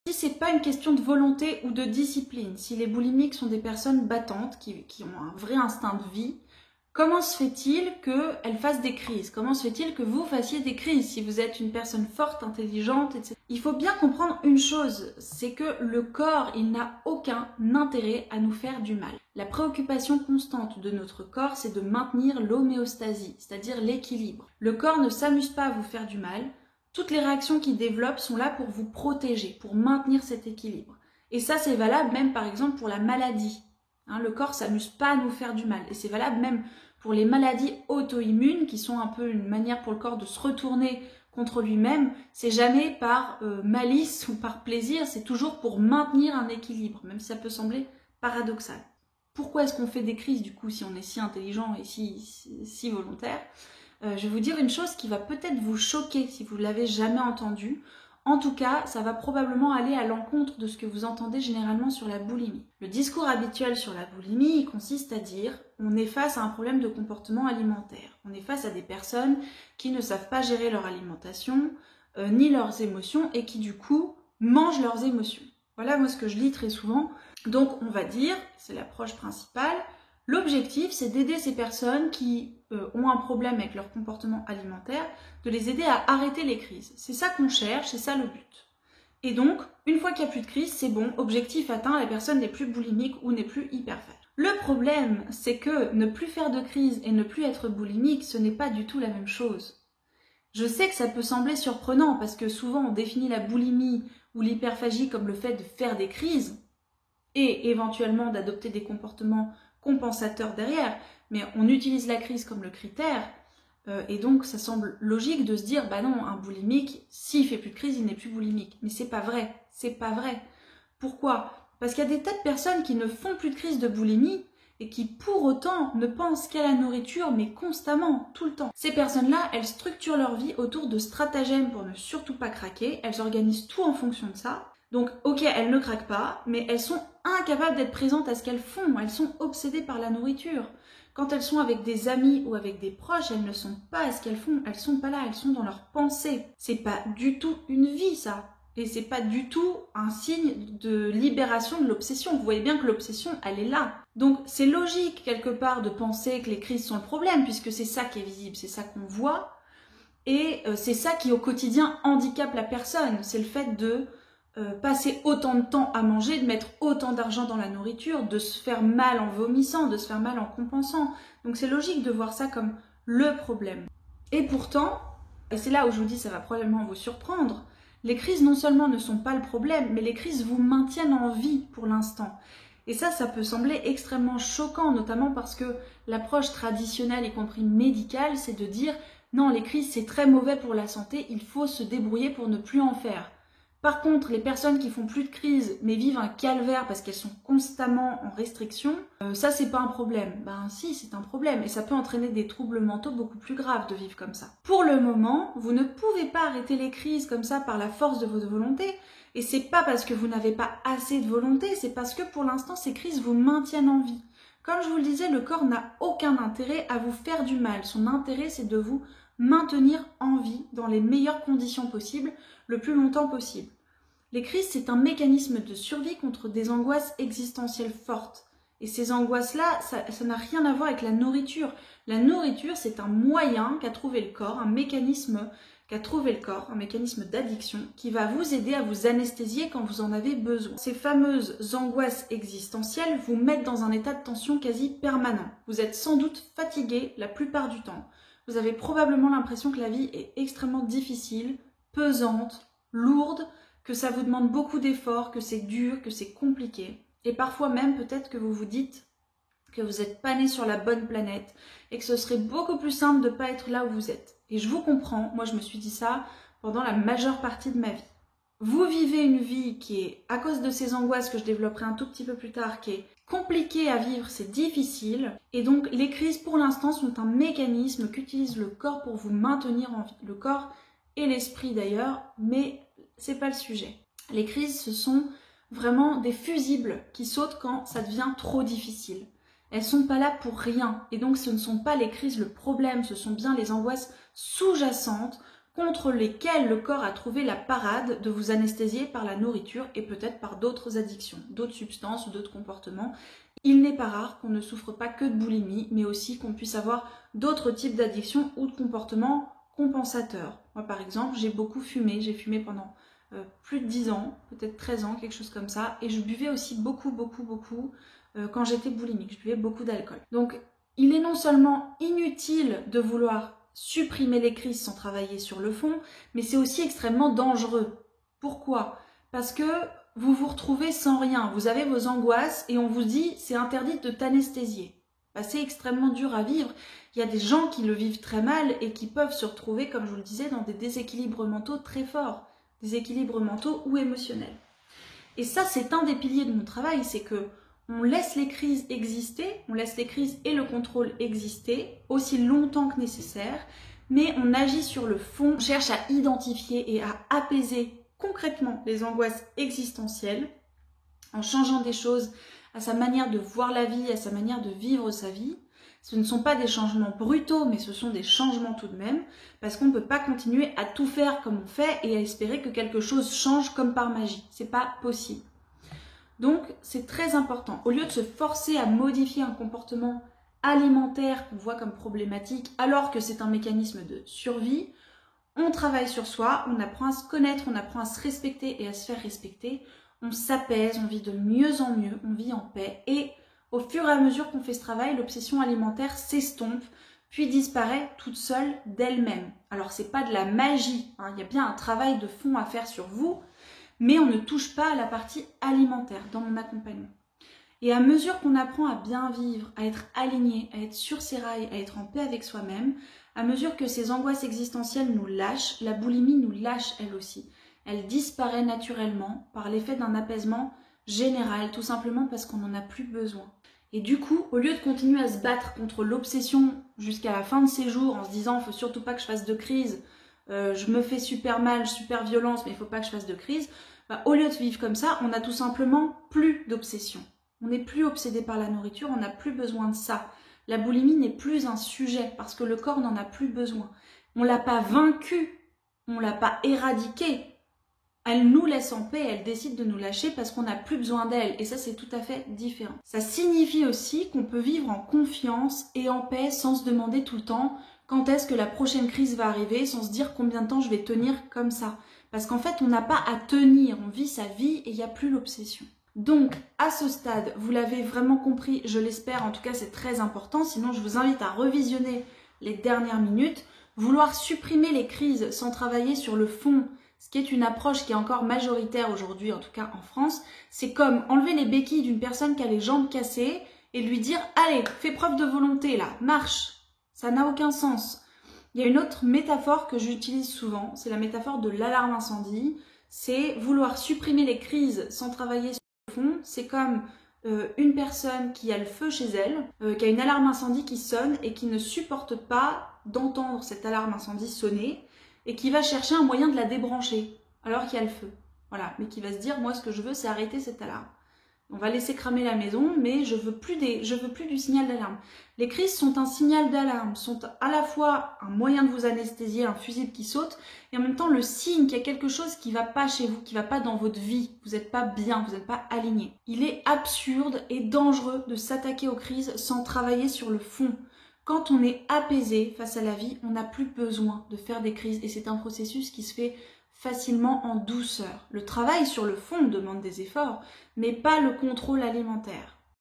Si c'est pas une question de volonté ou de discipline, si les boulimiques sont des personnes battantes qui ont un vrai instinct de vie, comment se fait-il qu'elles fassent des crises? Comment se fait-il que vous fassiez des crises si vous êtes une personne forte, intelligente, etc. Il faut bien comprendre une chose, c'est que le corps, il n'a aucun intérêt à nous faire du mal. La préoccupation constante de notre corps, c'est de maintenir l'homéostasie, c'est-à-dire l'équilibre. Le corps ne s'amuse pas à vous faire du mal. Toutes les réactions qu'il développe sont là pour vous protéger, pour maintenir cet équilibre. Et ça, c'est valable même par exemple pour la maladie. Le corps ne s'amuse pas à nous faire du mal. Et c'est valable même pour les maladies auto-immunes, qui sont un peu une manière pour le corps de se retourner contre lui-même. C'est jamais par malice ou par plaisir, c'est toujours pour maintenir un équilibre, même si ça peut sembler paradoxal. Pourquoi est-ce qu'on fait des crises du coup si on est si intelligent et si volontaire? Je vais vous dire une chose qui va peut-être vous choquer si vous ne l'avez jamais entendue. En tout cas, ça va probablement aller à l'encontre de ce que vous entendez généralement sur la boulimie. Le discours habituel sur la boulimie, il consiste à dire on est face à un problème de comportement alimentaire. On est face à des personnes qui ne savent pas gérer leur alimentation, ni leurs émotions, et qui du coup mangent leurs émotions. Voilà moi ce que je lis très souvent. Donc on va dire, c'est l'approche principale, l'objectif c'est d'aider ces personnes qui ont un problème avec leur comportement alimentaire, de les aider à arrêter les crises. C'est ça qu'on cherche, c'est ça le but. Et donc, une fois qu'il n'y a plus de crise, c'est bon, objectif atteint, la personne n'est plus boulimique ou n'est plus hyperphage. Le problème, c'est que ne plus faire de crise et ne plus être boulimique, ce n'est pas du tout la même chose. Je sais que ça peut sembler surprenant parce que souvent on définit la boulimie ou l'hyperphagie comme le fait de faire des crises et éventuellement d'adopter des comportements compensateurs derrière, mais on utilise la crise comme le critère, et donc ça semble logique de se dire, bah non, un boulimique, s'il fait plus de crise, il n'est plus boulimique. Mais c'est pas vrai, c'est pas vrai. Pourquoi? Parce qu'il y a des tas de personnes qui ne font plus de crise de boulimie, et qui pour autant ne pensent qu'à la nourriture, mais constamment, tout le temps. Ces personnes-là, elles structurent leur vie autour de stratagèmes pour ne surtout pas craquer, elles organisent tout en fonction de ça. Donc, ok, elles ne craquent pas, mais elles sont incapables d'être présentes à ce qu'elles font. Elles sont obsédées par la nourriture. Quand elles sont avec des amis ou avec des proches, elles ne sont pas à ce qu'elles font. Elles sont pas là, elles sont dans leurs pensées. C'est pas du tout une vie, ça. Et c'est pas du tout un signe de libération de l'obsession. Vous voyez bien que l'obsession, elle est là. Donc, c'est logique, quelque part, de penser que les crises sont le problème, puisque c'est ça qui est visible, c'est ça qu'on voit. Et c'est ça qui, au quotidien, handicape la personne. C'est le fait de passer autant de temps à manger, de mettre autant d'argent dans la nourriture, de se faire mal en vomissant, de se faire mal en compensant. Donc c'est logique de voir ça comme le problème. Et pourtant, et c'est là où je vous dis ça va probablement vous surprendre, les crises non seulement ne sont pas le problème, mais les crises vous maintiennent en vie pour l'instant. Et ça peut sembler extrêmement choquant, notamment parce que l'approche traditionnelle, y compris médicale, c'est de dire non, les crises c'est très mauvais pour la santé, il faut se débrouiller pour ne plus en faire. Par contre, les personnes qui font plus de crise mais vivent un calvaire parce qu'elles sont constamment en restriction, ça c'est pas un problème. Ben si, c'est un problème et ça peut entraîner des troubles mentaux beaucoup plus graves de vivre comme ça. Pour le moment, vous ne pouvez pas arrêter les crises comme ça par la force de votre volonté et c'est pas parce que vous n'avez pas assez de volonté, c'est parce que pour l'instant ces crises vous maintiennent en vie. Comme je vous le disais, le corps n'a aucun intérêt à vous faire du mal. Son intérêt c'est de vous maintenir en vie dans les meilleures conditions possibles, le plus longtemps possible. Les crises, c'est un mécanisme de survie contre des angoisses existentielles fortes. Et ces angoisses-là, ça n'a rien à voir avec la nourriture. La nourriture, c'est un moyen qu'a trouvé le corps, un mécanisme d'addiction qui va vous aider à vous anesthésier quand vous en avez besoin. Ces fameuses angoisses existentielles vous mettent dans un état de tension quasi permanent. Vous êtes sans doute fatigué la plupart du temps. Vous avez probablement l'impression que la vie est extrêmement difficile, pesante, lourde, que ça vous demande beaucoup d'efforts, que c'est dur, que c'est compliqué. Et parfois même peut-être que vous vous dites que vous n'êtes pas né sur la bonne planète et que ce serait beaucoup plus simple de ne pas être là où vous êtes. Et je vous comprends, moi je me suis dit ça pendant la majeure partie de ma vie. Vous vivez une vie qui est, à cause de ces angoisses que je développerai un tout petit peu plus tard, qui est compliquée à vivre, c'est difficile. Et donc les crises pour l'instant sont un mécanisme qu'utilise le corps pour vous maintenir en vie. Le corps et l'esprit d'ailleurs, mais c'est pas le sujet. Les crises, ce sont vraiment des fusibles qui sautent quand ça devient trop difficile. Elles sont pas là pour rien. Et donc ce ne sont pas les crises le problème, ce sont bien les angoisses sous-jacentes contre lesquels le corps a trouvé la parade de vous anesthésier par la nourriture et peut-être par d'autres addictions, d'autres substances ou d'autres comportements. Il n'est pas rare qu'on ne souffre pas que de boulimie, mais aussi qu'on puisse avoir d'autres types d'addictions ou de comportements compensateurs. Moi par exemple, j'ai beaucoup fumé, j'ai fumé pendant plus de 10 ans, peut-être 13 ans, quelque chose comme ça, et je buvais aussi beaucoup quand j'étais boulimique, je buvais beaucoup d'alcool. Donc il est non seulement inutile de vouloir supprimer les crises sans travailler sur le fond, mais c'est aussi extrêmement dangereux. Pourquoi? Parce que vous vous retrouvez sans rien, vous avez vos angoisses et on vous dit c'est interdit de t'anesthésier. Bah, c'est extrêmement dur à vivre. Il y a des gens qui le vivent très mal et qui peuvent se retrouver, comme je vous le disais, dans des déséquilibres mentaux très forts, déséquilibres mentaux ou émotionnels. Et ça, c'est un des piliers de mon travail, c'est que on laisse les crises exister, on laisse les crises et le contrôle exister aussi longtemps que nécessaire, mais on agit sur le fond, on cherche à identifier et à apaiser concrètement les angoisses existentielles en changeant des choses à sa manière de voir la vie, à sa manière de vivre sa vie. Ce ne sont pas des changements brutaux, mais ce sont des changements tout de même, parce qu'on ne peut pas continuer à tout faire comme on fait et à espérer que quelque chose change comme par magie. C'est pas possible. Donc, c'est très important. Au lieu de se forcer à modifier un comportement alimentaire qu'on voit comme problématique, alors que c'est un mécanisme de survie, on travaille sur soi, on apprend à se connaître, on apprend à se respecter et à se faire respecter, on s'apaise, on vit de mieux en mieux, on vit en paix et au fur et à mesure qu'on fait ce travail, l'obsession alimentaire s'estompe, puis disparaît toute seule d'elle-même. Alors c'est pas de la magie, hein, il y a bien un travail de fond à faire sur vous, mais on ne touche pas à la partie alimentaire dans mon accompagnement. Et à mesure qu'on apprend à bien vivre, à être aligné, à être sur ses rails, à être en paix avec soi-même, à mesure que ces angoisses existentielles nous lâchent, la boulimie nous lâche elle aussi. Elle disparaît naturellement par l'effet d'un apaisement général, tout simplement parce qu'on n'en a plus besoin. Et du coup, au lieu de continuer à se battre contre l'obsession jusqu'à la fin de ses jours en se disant « il ne faut surtout pas que je fasse de crise, je me fais super mal, super violence, mais il ne faut pas que je fasse de crise », au lieu de vivre comme ça, on n'a tout simplement plus d'obsession. On n'est plus obsédé par la nourriture, on n'a plus besoin de ça. La boulimie n'est plus un sujet parce que le corps n'en a plus besoin. On ne l'a pas vaincue, on ne l'a pas éradiquée. Elle nous laisse en paix, elle décide de nous lâcher parce qu'on n'a plus besoin d'elle. Et ça, c'est tout à fait différent. Ça signifie aussi qu'on peut vivre en confiance et en paix sans se demander tout le temps quand est-ce que la prochaine crise va arriver, sans se dire combien de temps je vais tenir comme ça. Parce qu'en fait, on n'a pas à tenir, on vit sa vie et il n'y a plus l'obsession. Donc, à ce stade, vous l'avez vraiment compris, je l'espère, en tout cas c'est très important, sinon je vous invite à revisionner les dernières minutes. Vouloir supprimer les crises sans travailler sur le fond, ce qui est une approche qui est encore majoritaire aujourd'hui, en tout cas en France, c'est comme enlever les béquilles d'une personne qui a les jambes cassées et lui dire « Allez, fais preuve de volonté là, marche !» Ça n'a aucun sens. Il y a une autre métaphore que j'utilise souvent, c'est la métaphore de l'alarme incendie. C'est vouloir supprimer les crises sans travailler sur le fond. C'est comme une personne qui a le feu chez elle, qui a une alarme incendie qui sonne et qui ne supporte pas d'entendre cette alarme incendie sonner et qui va chercher un moyen de la débrancher alors qu'il y a le feu. Voilà, mais qui va se dire, moi ce que je veux c'est arrêter cette alarme. On va laisser cramer la maison, mais je veux plus du signal d'alarme. Les crises sont un signal d'alarme, sont à la fois un moyen de vous anesthésier, un fusible qui saute, et en même temps le signe qu'il y a quelque chose qui ne va pas chez vous, qui ne va pas dans votre vie. Vous n'êtes pas bien, vous n'êtes pas aligné. Il est absurde et dangereux de s'attaquer aux crises sans travailler sur le fond. Quand on est apaisé face à la vie, on n'a plus besoin de faire des crises, et c'est un processus qui se fait facilement en douceur. Le travail sur le fond demande des efforts, mais pas le contrôle alimentaire.